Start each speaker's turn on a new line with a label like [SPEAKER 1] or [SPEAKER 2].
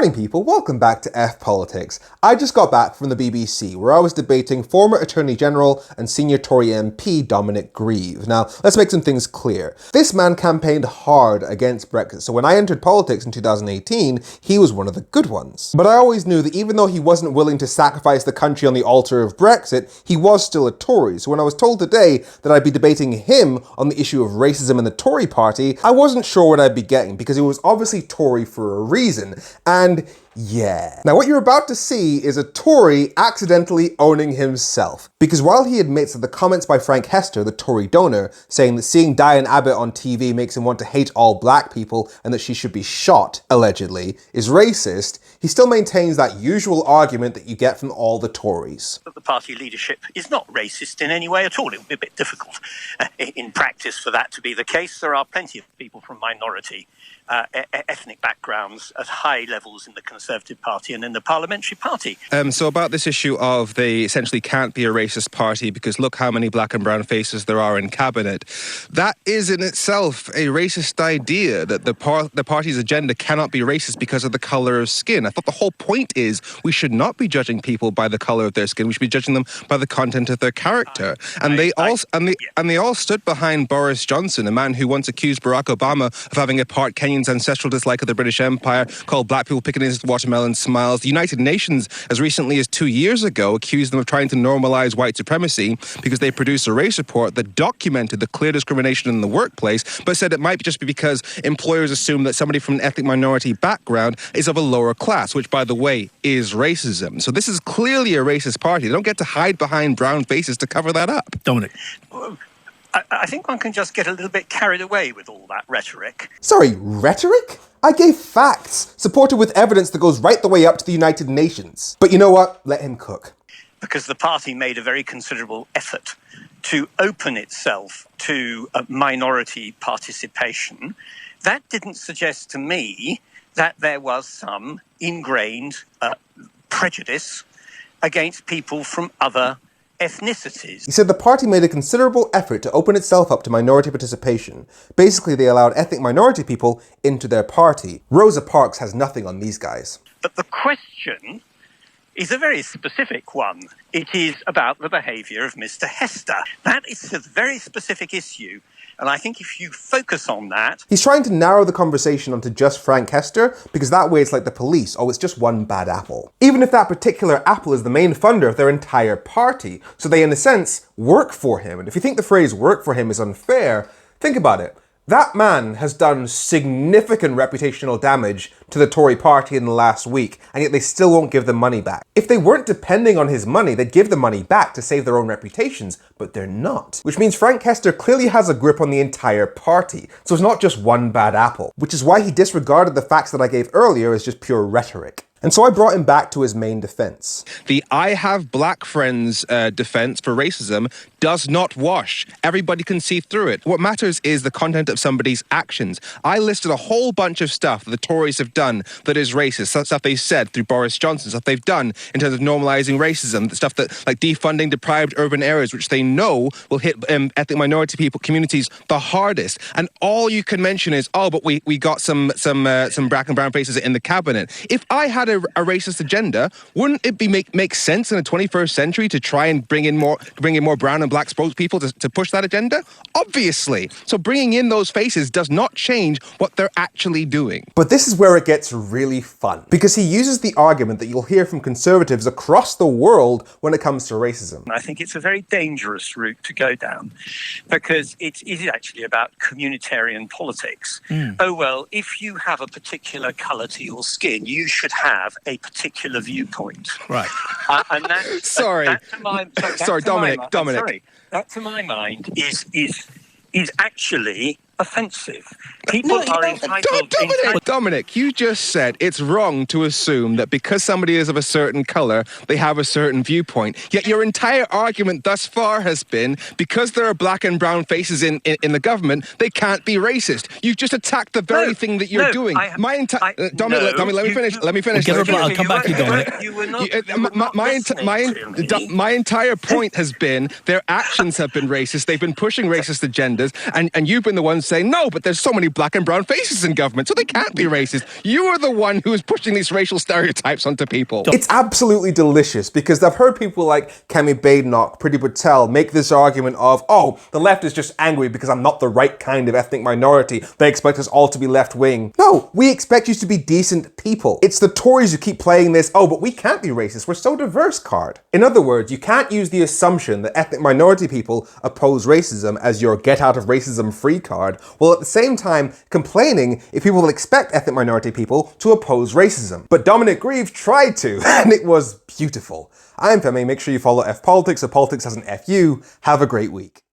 [SPEAKER 1] morning, people. Welcome back to F Politics. I just got back from the BBC, where I was debating former Attorney General and senior Tory MP Dominic Grieve. Now, let's make some things clear. This man campaigned hard against Brexit, so when I entered politics in 2018, he was one of the good ones. But I always knew that even though he wasn't willing to sacrifice the country on the altar of Brexit, he was still a Tory. So when I was told today that I'd be debating him on the issue of racism in the Tory Party, I wasn't sure what I'd be getting, because he was obviously Tory for a reason. And yeah. Now what you're about to see is a Tory accidentally owning himself. Because while he admits that the comments by Frank Hester, the Tory donor, saying that seeing Diane Abbott on TV makes him want to hate all black people and that she should be shot, allegedly, is racist, he still maintains that usual argument that you get from all the Tories.
[SPEAKER 2] But the party leadership is not racist in any way at all. It would be a bit difficult in practice for that to be the case. There are plenty of people from minority ethnic backgrounds at high levels in the Conservative Party and in the Parliamentary Party.
[SPEAKER 3] So about this issue of they essentially can't be a racist party because look how many black and brown faces there are in cabinet. That is in itself a racist idea, that the party's agenda cannot be racist because of the colour of skin. I thought the whole point is we should not be judging people by the colour of their skin. We should be judging them by the content of their character. They all stood behind Boris Johnson, a man who once accused Barack Obama of having a part Kenyan's ancestral dislike of the British Empire, called black people picking his watermelon smiles. The United Nations, as recently as 2 years ago, accused them of trying to normalise white supremacy because they produced a race report that documented the clear discrimination in the workplace, but said it might just be because employers assume that somebody from an ethnic minority background is of a lower class, which, by the way, is racism. So this is clearly a racist party. They don't get to hide behind brown faces to cover that up.
[SPEAKER 4] Dominic.
[SPEAKER 2] I think one can just get a little bit carried away with all that rhetoric.
[SPEAKER 1] Sorry, rhetoric? I gave facts, supported with evidence that goes right the way up to the United Nations. But you know what? Let him cook.
[SPEAKER 2] Because the party made a very considerable effort to open itself to minority participation. That didn't suggest to me that there was some ingrained prejudice against people from other ethnicities.
[SPEAKER 1] He said the party made a considerable effort to open itself up to minority participation. Basically, they allowed ethnic minority people into their party. Rosa Parks has nothing on these guys.
[SPEAKER 2] But the question is a very specific one. It is about the behaviour of Mr. Hester. That is a very specific issue. And I think if you focus on that...
[SPEAKER 1] He's trying to narrow the conversation onto just Frank Hester, because that way it's like the police. Oh, it's just one bad apple. Even if that particular apple is the main funder of their entire party. So they, in a sense, work for him. And if you think the phrase work for him is unfair, think about it. That man has done significant reputational damage to the Tory party in the last week, and yet they still won't give them money back. If they weren't depending on his money, they'd give the money back to save their own reputations, but they're not. Which means Frank Hester clearly has a grip on the entire party, so it's not just one bad apple, which is why he disregarded the facts that I gave earlier as just pure rhetoric. And so I brought him back to his main defense.
[SPEAKER 3] The I have black friends defense for racism does not wash. Everybody can see through it. What matters is the content of somebody's actions. I listed a whole bunch of stuff that the Tories have done that is racist, stuff they said through Boris Johnson, stuff they've done in terms of normalising racism, the stuff that, like defunding deprived urban areas, which they know will hit ethnic minority people communities the hardest. And all you can mention is, oh, but we got some black and brown faces in the cabinet. If I had a racist agenda, wouldn't it make sense in the 21st century to try and bring in more brown and black spokespeople to push that agenda? Obviously. So bringing in those faces does not change what they're actually doing.
[SPEAKER 1] But this is where it gets really fun, because he uses the argument that you'll hear from conservatives across the world when it comes to racism.
[SPEAKER 2] I think it's a very dangerous route to go down, because it is actually about communitarian politics. Oh, well, if you have a particular colour to your skin, you should have a particular viewpoint.
[SPEAKER 4] Right.
[SPEAKER 2] And that,
[SPEAKER 3] Sorry. Dominic.
[SPEAKER 2] That to my mind is actually offensive. People are entitled...
[SPEAKER 3] Dominic, you just said it's wrong to assume that because somebody is of a certain colour, they have a certain viewpoint. Yet your entire argument thus far has been, because there are black and brown faces in the government, they can't be racist. You've just attacked the very thing that you're doing. Dominic, let me finish.
[SPEAKER 4] I'll come back to you, Dominic.
[SPEAKER 3] My entire point has been their actions have been racist. They've been pushing racist agendas, and you've been the ones saying, no, but there's so many black and brown faces in government, so they can't be racist. You are the one who is pushing these racial stereotypes onto people.
[SPEAKER 1] It's absolutely delicious because I've heard people like Kemi Badenoch, Priti Patel make this argument of, oh, the left is just angry because I'm not the right kind of ethnic minority. They expect us all to be left-wing. No, we expect you to be decent people. It's the Tories who keep playing this, oh, but we can't be racist, we're so diverse card. In other words, you can't use the assumption that ethnic minority people oppose racism as your get out of racism free card, while at the same time complaining if people will expect ethnic minority people to oppose racism. But Dominic Grieve tried to, and it was beautiful. I'm Femi, make sure you follow F Politics so Politics doesn't F you. Have a great week.